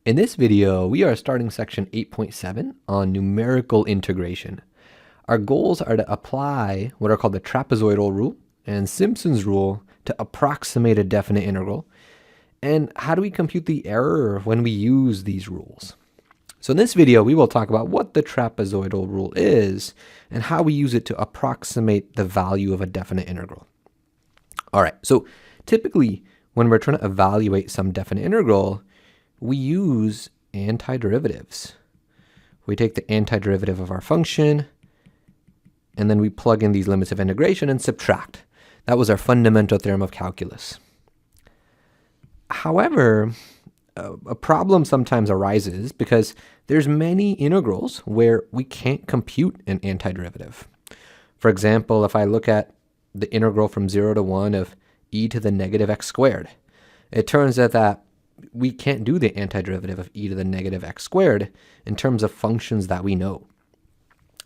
In this video, we are starting section 8.7 on numerical integration. Our goals are to apply what are called the trapezoidal rule and Simpson's rule to approximate a definite integral. And how do we compute the error when we use these rules? So in this video, we will talk about what the trapezoidal rule is and how we use it to approximate the value of a definite integral. All right, so typically when we're trying to evaluate some definite integral, we use antiderivatives. We take the antiderivative of our function, and then we plug in these limits of integration and subtract. That was our fundamental theorem of calculus. However, a problem sometimes arises because there's many integrals where we can't compute an antiderivative. For example, if I look at the integral from 0 to 1 of e to the negative x squared, it turns out that we can't do the antiderivative of e to the negative x squared in terms of functions that we know.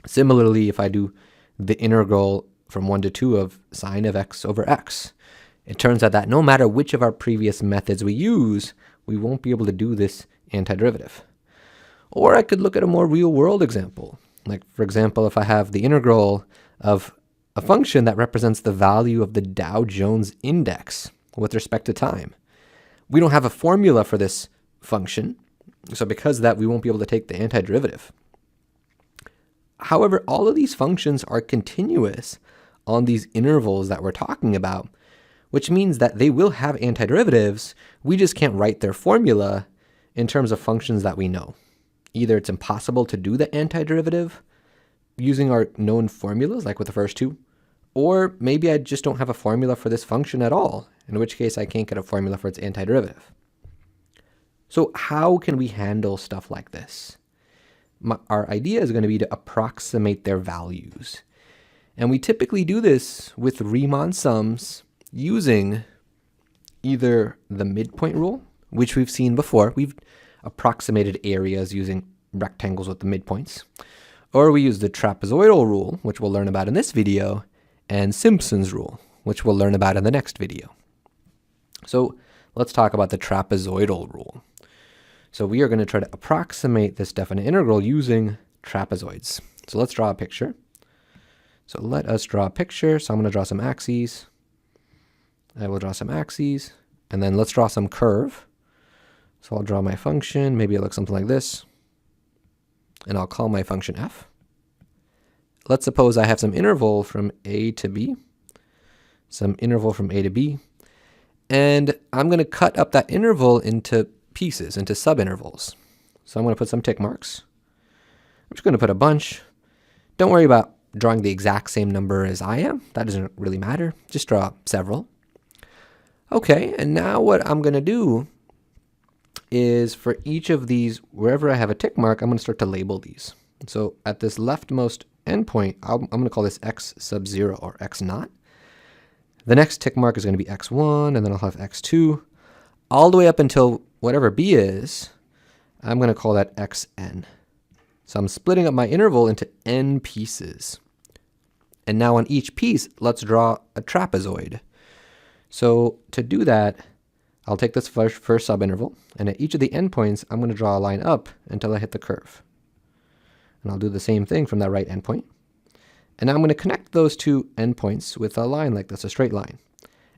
Similarly, if I do the integral from 1 to 2 of sine of x over x, it turns out that no matter which of our previous methods we use, we won't be able to do this antiderivative. Or I could look at a more real-world example. Like, for example, if I have the integral of a function that represents the value of the Dow Jones index with respect to time. We don't have a formula for this function, so because of that, we won't be able to take the antiderivative. However, all of these functions are continuous on these intervals that we're talking about, which means that they will have antiderivatives. We just can't write their formula in terms of functions that we know. Either it's impossible to do the antiderivative using our known formulas, like with the first two, or maybe I just don't have a formula for this function at all, in which case I can't get a formula for its antiderivative. So how can we handle stuff like this? Our idea is going to be to approximate their values. And we typically do this with Riemann sums using either the midpoint rule, which we've seen before. We've approximated areas using rectangles with the midpoints. Or we use the trapezoidal rule, which we'll learn about in this video, and Simpson's rule, which we'll learn about in the next video. So let's talk about the trapezoidal rule. So we are going to try to approximate this definite integral using trapezoids. So let's draw a picture. So let us draw a picture. So I'm going to draw some axes. I will draw some axes. And then let's draw some curve. So I'll draw my function. Maybe it looks something like this. And I'll call my function f. Let's suppose I have some interval from a to b, some interval from a to b, and I'm going to cut up that interval into pieces, into subintervals. So I'm going to put some tick marks. I'm just going to put a bunch. Don't worry about drawing the exact same number as I am. That doesn't really matter. Just draw several. Okay, and now what I'm going to do is for each of these, wherever I have a tick mark, I'm going to start to label these. So at this leftmost endpoint, I'm going to call this x sub 0 or x naught. The next tick mark is going to be x1, and then I'll have x2. All the way up until whatever b is, I'm going to call that xn. So I'm splitting up my interval into n pieces. And now on each piece, let's draw a trapezoid. So to do that, I'll take this first subinterval, and at each of the endpoints, I'm going to draw a line up until I hit the curve. And I'll do the same thing from that right endpoint. And now I'm going to connect those two endpoints with a line like this, a straight line.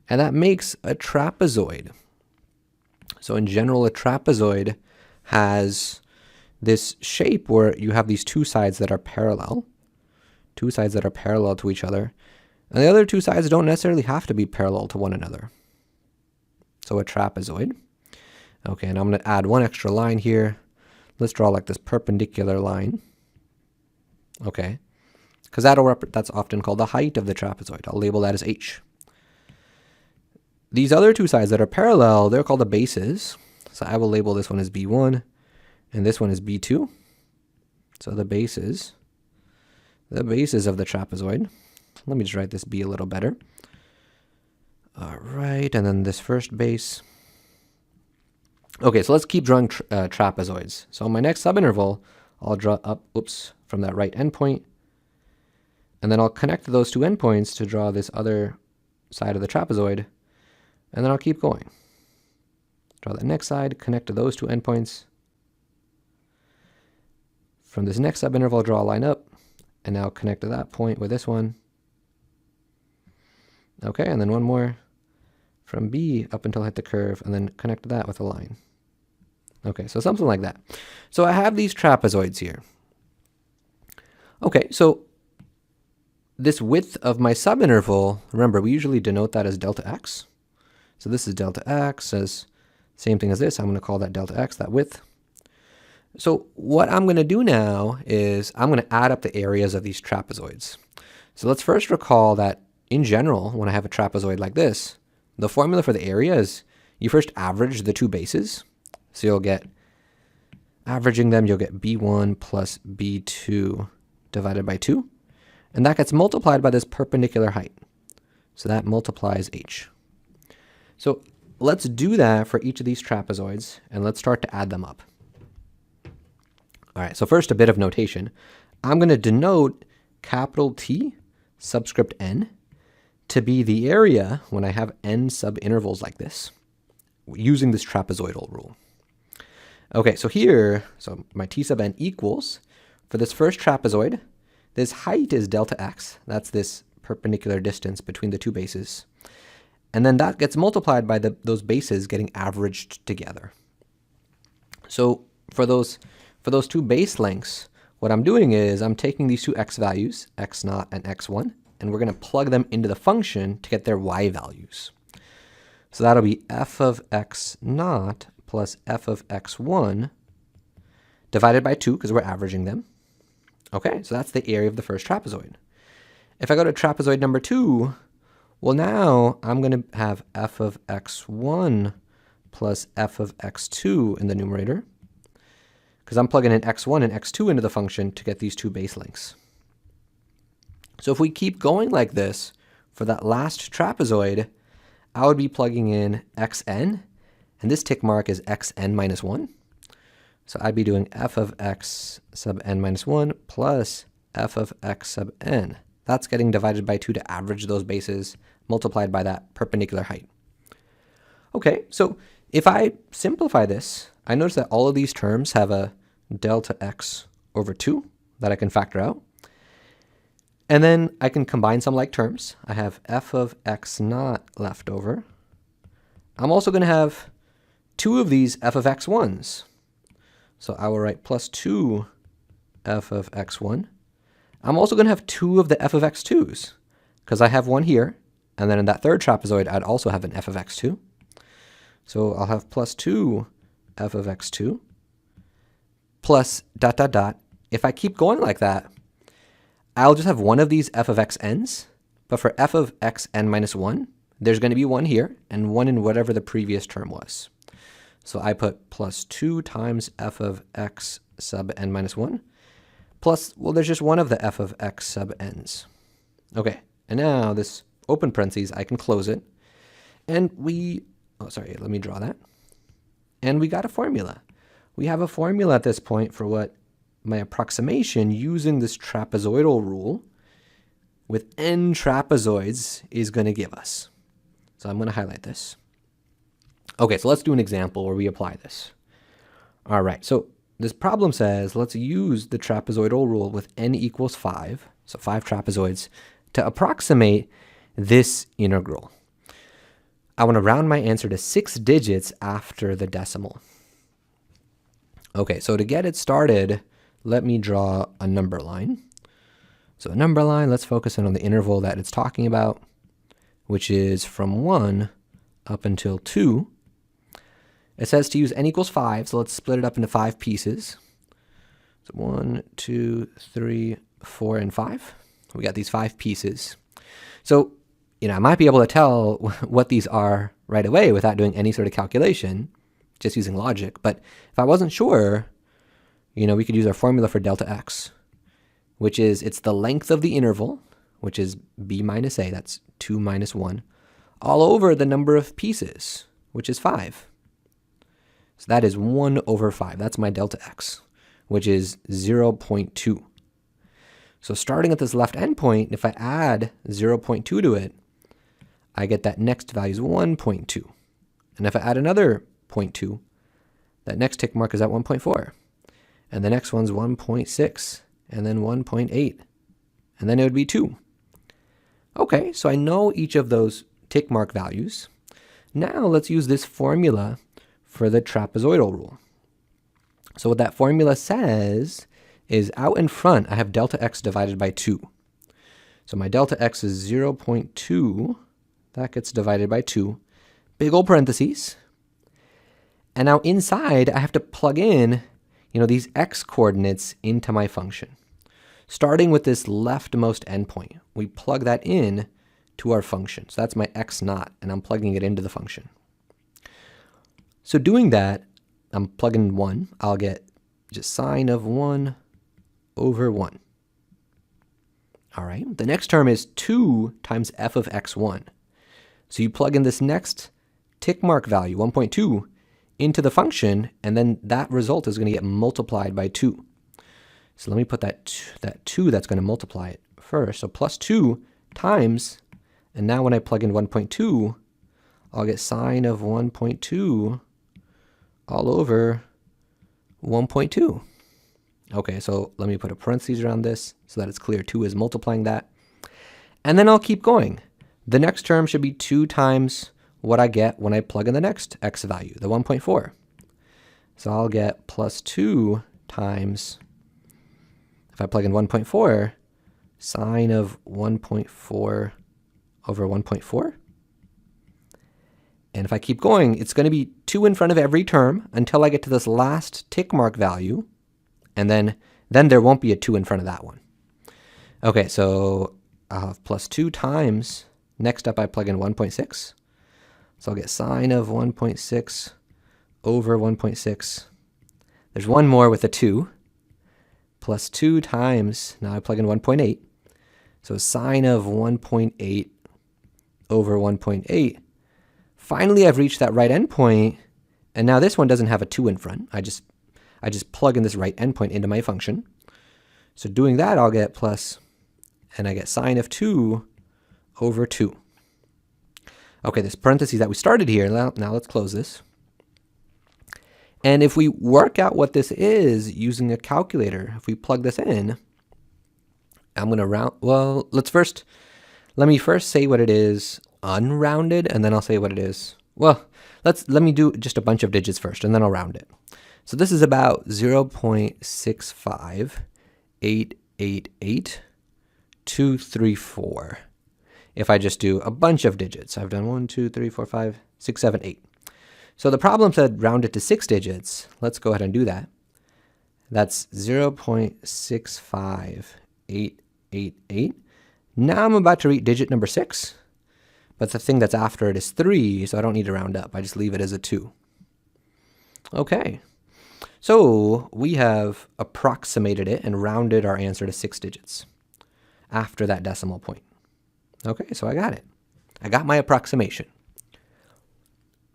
And that makes a trapezoid. So in general, a trapezoid has this shape where you have these two sides that are parallel, to each other. And the other two sides don't necessarily have to be parallel to one another. So a trapezoid. Okay, and I'm going to add one extra line here. Let's draw like this perpendicular line. Okay, because that's often called the height of the trapezoid. I'll label that as h. These other two sides that are parallel, they're called the bases. So I will label this one as b1, and this one is b2. So the bases of the trapezoid. Let me just write this b a little better. All right, and then this first base. Okay, so let's keep drawing trapezoids. So on my next subinterval, I'll draw up, from that right endpoint, and then I'll connect those two endpoints to draw this other side of the trapezoid, and then I'll keep going. Draw the next side, connect to those two endpoints, From this next subinterval, draw a line up, and now connect to that point with this one. Okay, and then one more from B up until I hit the curve, and then connect to that with a line. Okay, so something like that. So I have these trapezoids here. Okay, so this width of my subinterval, remember, we usually denote that as delta x. So this is delta x, as same thing as this. I'm going to call that delta x, that width. So what I'm going to do now is I'm going to add up the areas of these trapezoids. So let's first recall that in general, when I have a trapezoid like this, the formula for the area is you first average the two bases. So you'll get, averaging them, you'll get b1 plus b2 divided by 2. And that gets multiplied by this perpendicular height. So that multiplies h. So let's do that for each of these trapezoids, and let's start to add them up. All right, so first a bit of notation. I'm going to denote capital T subscript n to be the area when I have n subintervals like this, using this trapezoidal rule. Okay, so here, so my T sub n equals, for this first trapezoid, this height is delta x. That's this perpendicular distance between the two bases. And then that gets multiplied by those bases getting averaged together. So for those two base lengths, what I'm doing is I'm taking these two x values, x0 and x1, and we're going to plug them into the function to get their y values. So that'll be f of x0 plus f of x1 divided by 2, because we're averaging them. Okay, so that's the area of the first trapezoid. If I go to trapezoid number 2, well, now I'm going to have f of x1 plus f of x2 in the numerator, because I'm plugging in x1 and x2 into the function to get these two base lengths. So if we keep going like this, for that last trapezoid, I would be plugging in xn, and this tick mark is xn minus 1. So I'd be doing f of x sub n minus 1 plus f of x sub n. That's getting divided by 2 to average those bases, multiplied by that perpendicular height. Okay, so if I simplify this, I notice that all of these terms have a delta x over 2 that I can factor out. And then I can combine some like terms. I have f of x0 left over. I'm also going to have 2 of these f of x1s. So I will write plus 2 f of x1. I'm also going to have 2 of the f of x2s, because I have one here, and then in that third trapezoid, I'd also have an f of x2. So I'll have plus 2 f of x2 plus dot dot dot. If I keep going like that, I'll just have one of these f of xn's, but for f of xn minus 1, there's going to be one here and one in whatever the previous term was. So I put plus 2 times f of x sub n minus 1 plus, well, there's just one of the f of x sub n's. Okay, and now this open parentheses, I can close it. And let me draw that. And we got a formula. We have a formula at this point for what my approximation using this trapezoidal rule with n trapezoids is going to give us. So I'm going to highlight this. Okay, so let's do an example where we apply this. All right, so this problem says let's use the trapezoidal rule with n equals 5, so 5 trapezoids, to approximate this integral. I want to round my answer to 6 digits after the decimal. Okay, so to get it started, let me draw a number line. So a number line, let's focus in on the interval that it's talking about, which is from 1 up until 2. It says to use n equals 5, so let's split it up into 5 pieces. So 1, 2, 3, 4, and 5. We got these 5 pieces. So, I might be able to tell what these are right away without doing any sort of calculation, just using logic. But if I wasn't sure, we could use our formula for delta x, which is it's the length of the interval, which is b minus a, that's 2 minus 1, all over the number of pieces, which is 5. So that is 1 over 5. That's my delta x, which is 0.2. So starting at this left endpoint, if I add 0.2 to it, I get that next value is 1.2. And if I add another 0.2, that next tick mark is at 1.4. and the next one's 1.6, and then 1.8, and then it would be 2. Okay, so I know each of those tick mark values. Now let's use this formula for the trapezoidal rule. So what that formula says is out in front, I have delta x divided by 2. So my delta x is 0.2. That gets divided by 2. Big old parentheses. And now inside, I have to plug in, these x coordinates into my function. Starting with this leftmost endpoint, we plug that in to our function. So that's my x naught, and I'm plugging it into the function. So doing that, I'm plugging 1. I'll get just sine of 1 over 1. All right, the next term is 2 times f of x1. So you plug in this next tick mark value, 1.2, into the function, and then that result is going to get multiplied by 2. So let me put that 2 that's going to multiply it first. So plus 2 times, and now when I plug in 1.2, I'll get sine of 1.2 all over 1.2. Okay, so let me put a parentheses around this so that it's clear 2 is multiplying that. And then I'll keep going. The next term should be 2 times what I get when I plug in the next x value, the 1.4. So I'll get plus 2 times, if I plug in 1.4, sine of 1.4 over 1.4. And if I keep going, it's going to be 2 in front of every term until I get to this last tick mark value. And then there won't be a 2 in front of that one. Okay, so I'll have plus 2 times. Next up, I plug in 1.6. So I'll get sine of 1.6 over 1.6. There's one more with a 2. Plus 2 times, now I plug in 1.8. So sine of 1.8 over 1.8. Finally, I've reached that right endpoint. And now this one doesn't have a 2 in front. I just plug in this right endpoint into my function. So doing that, I'll get plus, and I get sine of 2 over 2. Okay, this parentheses that we started here, now let's close this. And if we work out what this is using a calculator, if we plug this in, I'm going to round, well, let me first say what it is unrounded, and then I'll say what it is. Well, let me do just a bunch of digits first, and then I'll round it. So this is about 0.65888.234. If I just do a bunch of digits. I've done 1, 2, 3, 4, 5, 6, 7, 8. So the problem said round it to 6 digits. Let's go ahead and do that. That's 0.65888. Now I'm about to read digit number 6, but the thing that's after it is 3, so I don't need to round up. I just leave it as a 2. Okay. So we have approximated it and rounded our answer to 6 digits after that decimal point. Okay, so I got it. I got my approximation.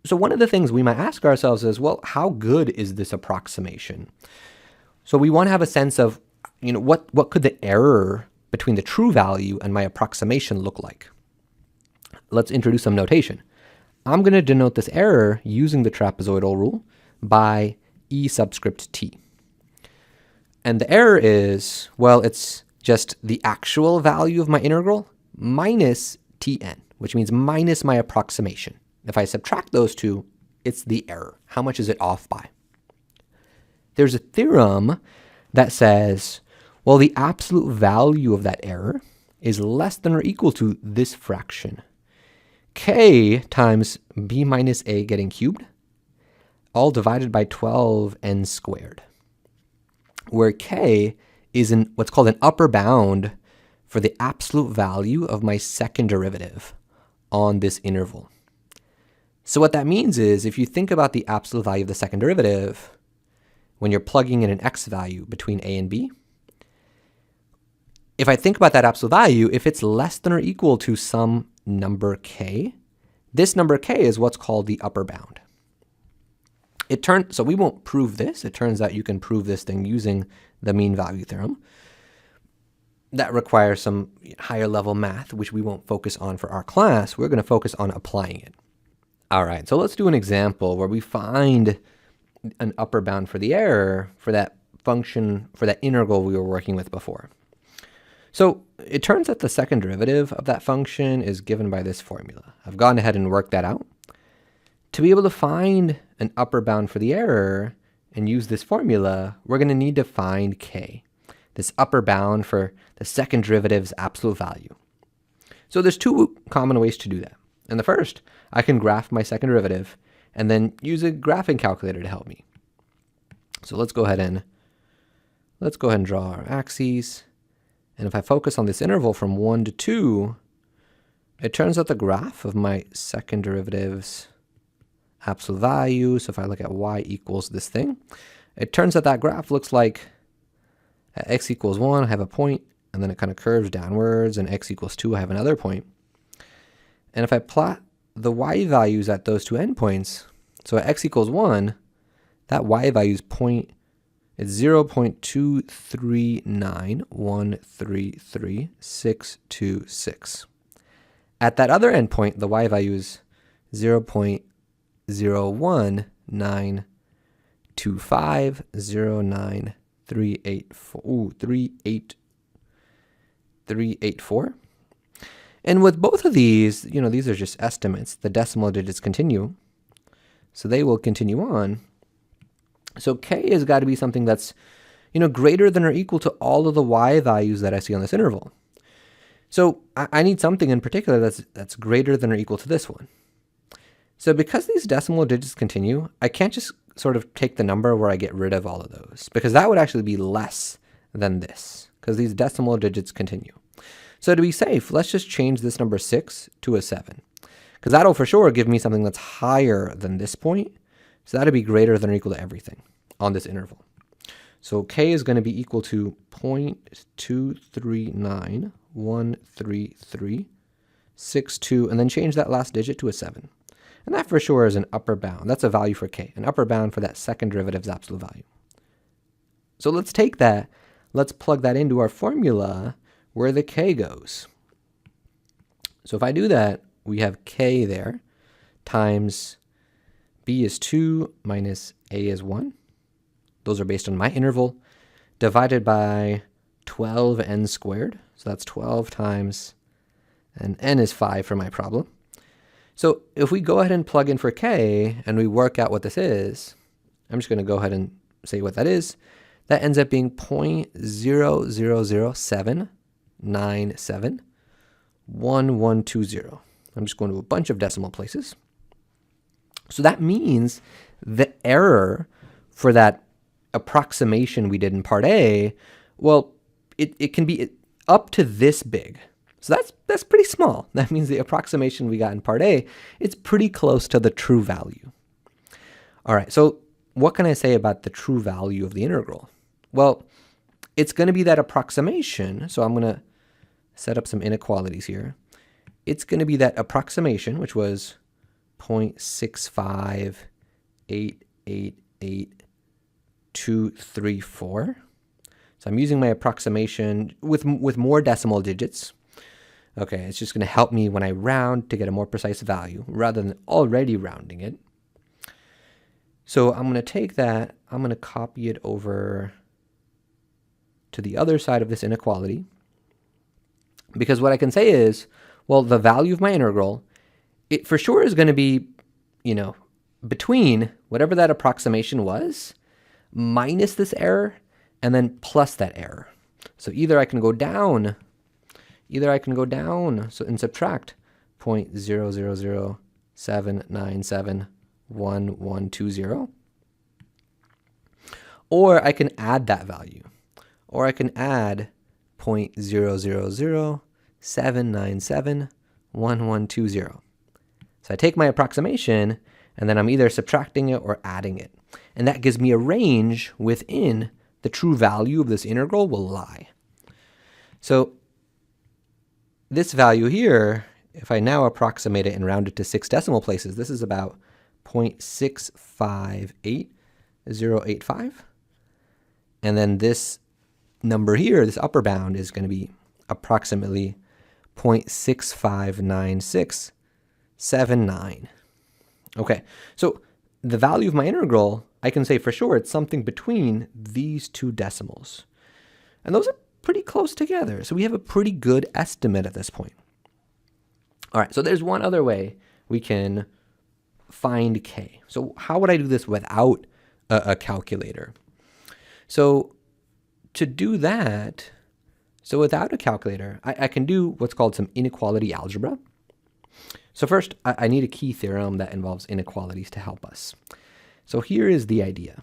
So one of the things we might ask ourselves is, well, how good is this approximation? So we want to have a sense of, what could the error between the true value and my approximation look like? Let's introduce some notation. I'm going to denote this error using the trapezoidal rule by e subscript t. And the error is, well, it's just the actual value of my integral minus tn, which means minus my approximation. If I subtract those two, it's the error. How much is it off by? There's a theorem that says, well, the absolute value of that error is less than or equal to this fraction, k times b minus a getting cubed, all divided by 12n squared, where k is in what's called an upper bound for the absolute value of my second derivative on this interval. So what that means is, if you think about the absolute value of the second derivative, when you're plugging in an x value between a and b, if I think about that absolute value, if it's less than or equal to some number k, this number k is what's called the upper bound. So we won't prove this. It turns out you can prove this thing using the mean value theorem. That requires some higher level math, which we won't focus on for our class. We're going to focus on applying it. All right, so let's do an example where we find an upper bound for the error for that function, for that integral we were working with before. So it turns out the second derivative of that function is given by this formula. I've gone ahead and worked that out. To be able to find an upper bound for the error and use this formula, we're going to need to find k, this upper bound for the second derivative's absolute value. So there's two common ways to do that. And the first, I can graph my second derivative and then use a graphing calculator to help me. So let's go ahead and draw our axes. And if I focus on this interval from 1 to 2, it turns out the graph of my second derivative's absolute value. So if I look at y equals this thing, it turns out that graph looks like at x equals 1, I have a point, and then it kind of curves downwards, and x equals 2, I have another point. And if I plot the y values at those two endpoints, so at x equals 1, that y value is 0.2391333626. At that other endpoint, the y value is 0.0192509384. And with both of these, these are just estimates. The decimal digits continue, so they will continue on. So k has got to be something that's, greater than or equal to all of the y values that I see on this interval. So I need something in particular that's greater than or equal to this one. So because these decimal digits continue, I can't just sort of take the number where I get rid of all of those, because that would actually be less than this, because these decimal digits continue. So to be safe, let's just change this number 6 to a 7, because that'll for sure give me something that's higher than this point. So that'll be greater than or equal to everything on this interval. So k is going to be equal to 0.23913362, and then change that last digit to a 7. And that for sure is an upper bound. That's a value for k, an upper bound for that second derivative's absolute value. So let's take that, let's plug that into our formula where the k goes. So if I do that, we have k there times b is 2 minus a is 1. Those are based on my interval, divided by 12n squared. So that's 12 times, and n is 5 for my problem. So if we go ahead and plug in for k, and we work out what this is, I'm just going to go ahead and say what that is. That ends up being 0.007971120. I'm just going to a bunch of decimal places. So that means the error for that approximation we did in part A, well, it can be up to this big. So that's pretty small. That means the approximation we got in part A, it's pretty close to the true value. All right, so what can I say about the true value of the integral? Well, it's going to be that approximation. So I'm going to set up some inequalities here. It's going to be that approximation, which was 0.658888234. So I'm using my approximation with more decimal digits. Okay, it's just going to help me when I round to get a more precise value rather than already rounding it. So I'm going to take that, I'm going to copy it over to the other side of this inequality. Because what I can say is, well, the value of my integral, it for sure is going to be, between whatever that approximation was, minus this error, and then plus that error. So either I can go down, so and subtract 0.00079711120, or I can add that value, or I can add 0.00079711120. So I take my approximation, and then I'm either subtracting it or adding it. And that gives me a range within the true value of this integral will lie. So this value here, if I now approximate it and round it to 6 decimal places, this is about 0.658085. And then this number here, this upper bound, is going to be approximately 0.659679. Okay, so the value of my integral I can say for sure it's something between these two decimals. And those are pretty close together, so we have a pretty good estimate at this point. All right, so there's one other way we can find k. So how would I do this without a calculator? So to do that, so without a calculator, I can do what's called some inequality algebra. So first, I need a key theorem that involves inequalities to help us. So here is the idea.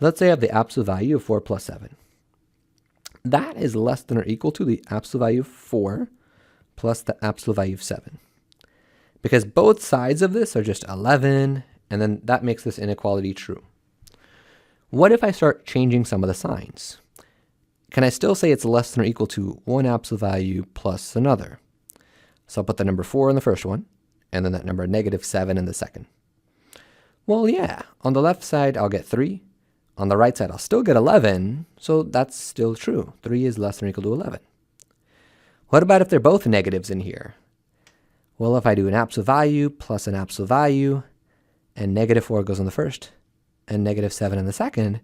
Let's say I have the absolute value of 4 plus 7. That is less than or equal to the absolute value of 4 plus the absolute value of 7. Because both sides of this are just 11, and then that makes this inequality true. What if I start changing some of the signs? Can I still say it's less than or equal to one absolute value plus another? So I'll put the number 4 in the first one, and then that number -7 in the second. Well, yeah, on the left side, I'll get 3. On the right side, I'll still get 11, so that's still true. 3 is less than or equal to 11. What about if they're both negatives in here? Well, if I do an absolute value plus an absolute value, and -4 goes on the first, and -7 in the second,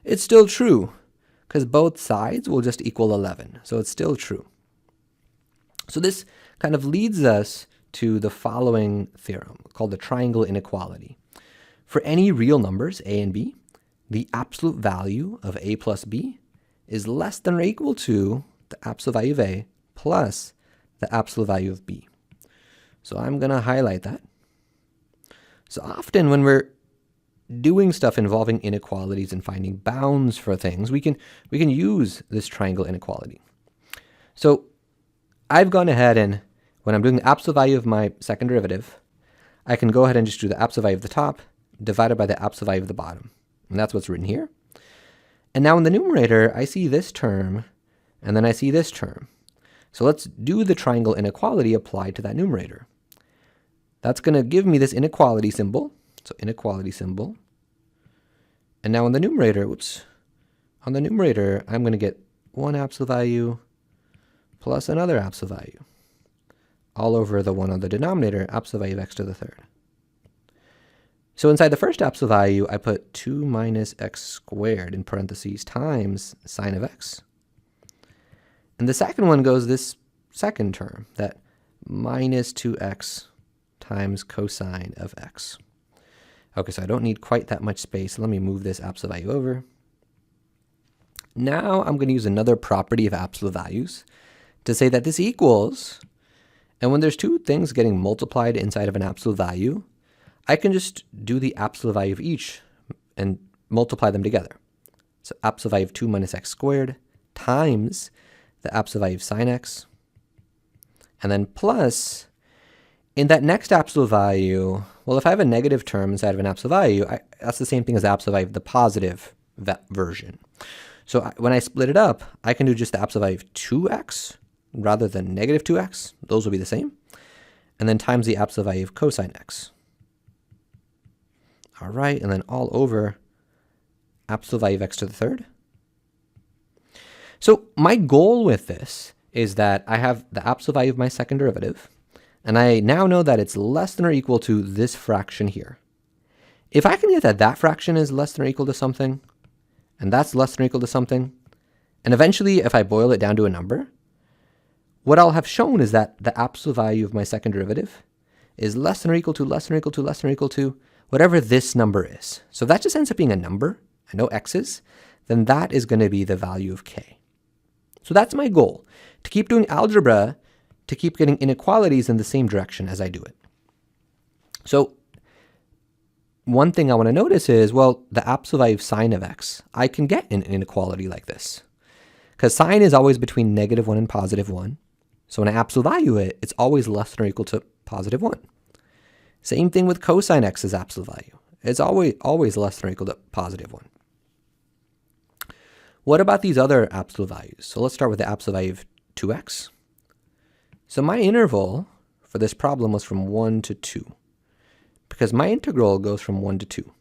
it's still true, because both sides will just equal 11, so it's still true. So this kind of leads us to the following theorem, called the triangle inequality. For any real numbers, a and b, the absolute value of a plus b is less than or equal to the absolute value of a plus the absolute value of b. So I'm going to highlight that. So often when we're doing stuff involving inequalities and finding bounds for things, we can use this triangle inequality. So I've gone ahead and when I'm doing the absolute value of my second derivative, I can go ahead and just do the absolute value of the top divided by the absolute value of the bottom. And that's what's written here. And now in the numerator, I see this term, and then I see this term. So let's do the triangle inequality applied to that numerator. That's going to give me this inequality symbol. So inequality symbol. And now in the numerator, on the numerator, I'm going to get one absolute value plus another absolute value, all over the one on the denominator, absolute value of x to the third. So inside the first absolute value, I put 2 minus x squared in parentheses times sine of x. And the second one goes this second term, that minus 2x times cosine of x. Okay, so I don't need quite that much space. Let me move this absolute value over. Now I'm going to use another property of absolute values to say that this equals, and when there's two things getting multiplied inside of an absolute value, I can just do the absolute value of each and multiply them together. So absolute value of 2 minus x squared times the absolute value of sine x, and then plus, in that next absolute value, well, if I have a negative term inside of an absolute value, that's the same thing as the absolute value of the positive version. So when I split it up, I can do just the absolute value of 2x rather than negative 2x. Those will be the same. And then times the absolute value of cosine x. All right, and then all over absolute value of x to the third. So my goal with this is that I have the absolute value of my second derivative, and I now know that it's less than or equal to this fraction here. If I can get that that fraction is less than or equal to something, and that's less than or equal to something, and eventually if I boil it down to a number, what I'll have shown is that the absolute value of my second derivative is less than or equal to, less than or equal to, less than or equal to whatever this number is. So if that just ends up being a number and no x's, then that is going to be the value of k. So that's my goal, to keep doing algebra, to keep getting inequalities in the same direction as I do it. So one thing I want to notice is, well, the absolute value of sine of x, I can get an inequality like this. Because sine is always between -1 and +1. So when I absolute value it, it's always less than or equal to +1. Same thing with cosine x's absolute value. It's always less than or equal to +1. What about these other absolute values? So let's start with the absolute value of 2x. So my interval for this problem was from 1 to 2, because my integral goes from 1 to 2.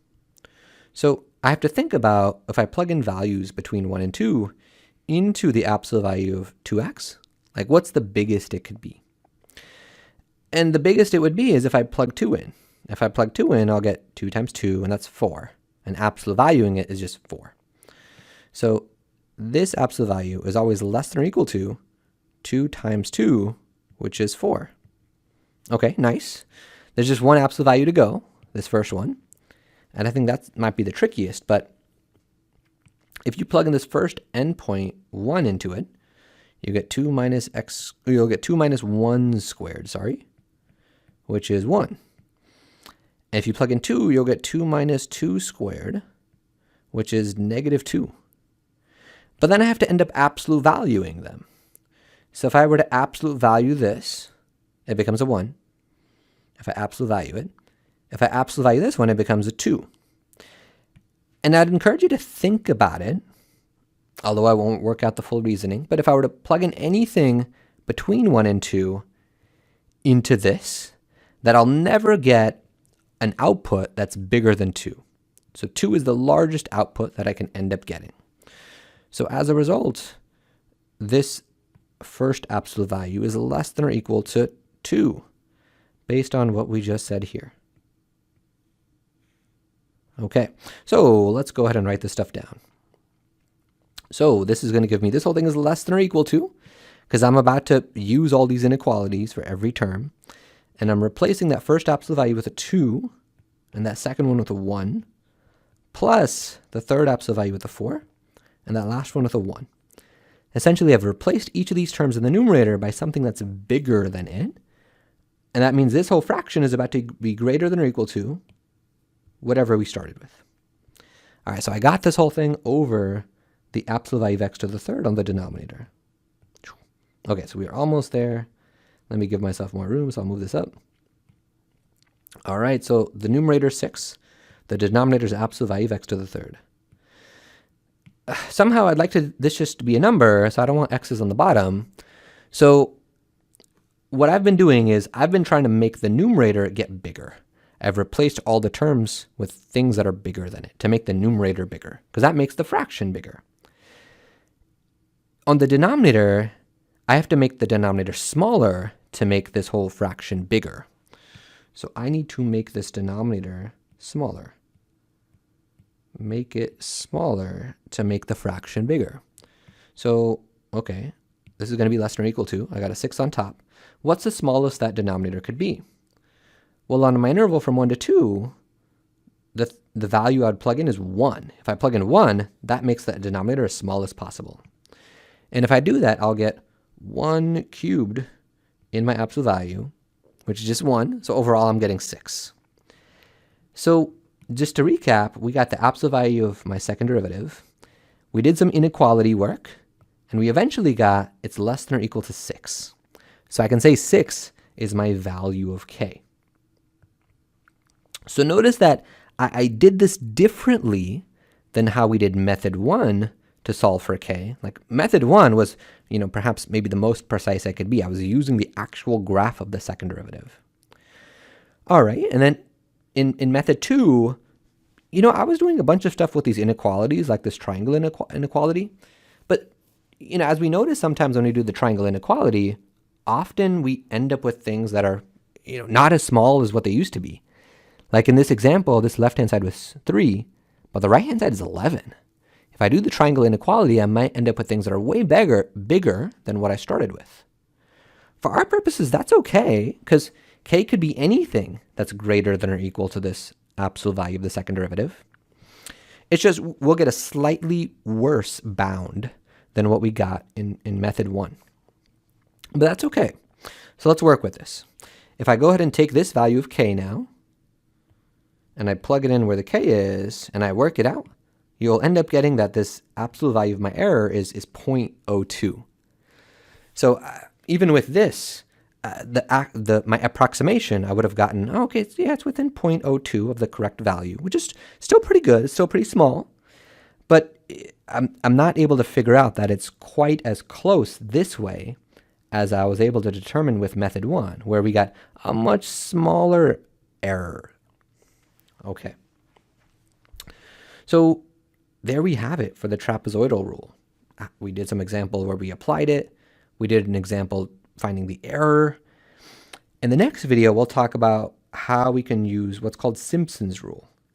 So I have to think about, if I plug in values between 1 and 2 into the absolute value of 2x, like what's the biggest it could be? And the biggest it would be is if I plug 2 in. If I plug 2 in, I'll get 2 times 2, and that's 4. and absolute valuing it is just 4. So this absolute value is always less than or equal to 2 times 2, which is 4. Okay, nice. There's just one absolute value to go, this first one. And I think that might be the trickiest, but if you plug in this first endpoint 1 into it, you get 2 minus x, you'll get 2 minus 1 squared, which is 1. And if you plug in 2, you'll get 2 minus 2 squared, which is negative 2. But then I have to end up absolute valuing them. So if I were to absolute value this, it becomes a 1. If I absolute value it, if I absolute value this one, it becomes a 2. And I'd encourage you to think about it, although I won't work out the full reasoning. But if I were to plug in anything between 1 and 2 into this, that I'll never get an output that's bigger than 2. So 2 is the largest output that I can end up getting. So as a result, this first absolute value is less than or equal to 2, based on what we just said here. Okay, so let's go ahead and write this stuff down. So this is going to give me, this whole thing is less than or equal to, because I'm about to use all these inequalities for every term, and I'm replacing that first absolute value with a 2, and that second one with a 1, plus the third absolute value with a 4, and that last one with a 1. Essentially, I've replaced each of these terms in the numerator by something that's bigger than it, and that means this whole fraction is about to be greater than or equal to whatever we started with. All right, so I got this whole thing over the absolute value of x to the third on the denominator. Okay, so we are almost there. Let me give myself more room, so I'll move this up. All right, so the numerator is 6. The denominator is absolute value of x to the third. Somehow I'd like this just to be a number, so I don't want x's on the bottom. So what I've been doing is I've been trying to make the numerator get bigger. I've replaced all the terms with things that are bigger than it to make the numerator bigger, because that makes the fraction bigger. On the denominator, I have to make the denominator smaller to make this whole fraction bigger. So I need to make this denominator smaller. Make it smaller to make the fraction bigger. So, okay, this is going to be less than or equal to, I got a 6 on top. What's the smallest that denominator could be? Well, on my interval from 1 to 2, the value I'd plug in is 1. If I plug in 1, that makes that denominator as small as possible. And if I do that, I'll get 1 cubed in my absolute value, which is just 1. So overall, I'm getting 6. So just to recap, we got the absolute value of my second derivative. We did some inequality work, and we eventually got it's less than or equal to 6. So I can say 6 is my value of k. So notice that I did this differently than how we did method 1 to solve for k. Like method 1 was, perhaps maybe the most precise I could be. I was using the actual graph of the second derivative. All right, and then in method 2, I was doing a bunch of stuff with these inequalities, like this triangle inequality. But, as we notice sometimes when we do the triangle inequality, often we end up with things that are, not as small as what they used to be. Like in this example, this left-hand side was 3, but the right-hand side is 11. If I do the triangle inequality, I might end up with things that are way bigger than what I started with. For our purposes, that's okay, because k could be anything that's greater than or equal to this absolute value of the second derivative. It's just we'll get a slightly worse bound than what we got in method 1. But that's okay. So let's work with this. If I go ahead and take this value of k now, and I plug it in where the k is, and I work it out, you'll end up getting that this absolute value of my error is 0.02. So even with this, my approximation, I would have gotten, it's within 0.02 of the correct value, which is still pretty good. It's still pretty small. But I'm not able to figure out that it's quite as close this way as I was able to determine with method 1, where we got a much smaller error. Okay. So there we have it for the trapezoidal rule. We did some example where we applied it. We did an example finding the error. In the next video, we'll talk about how we can use what's called Simpson's rule.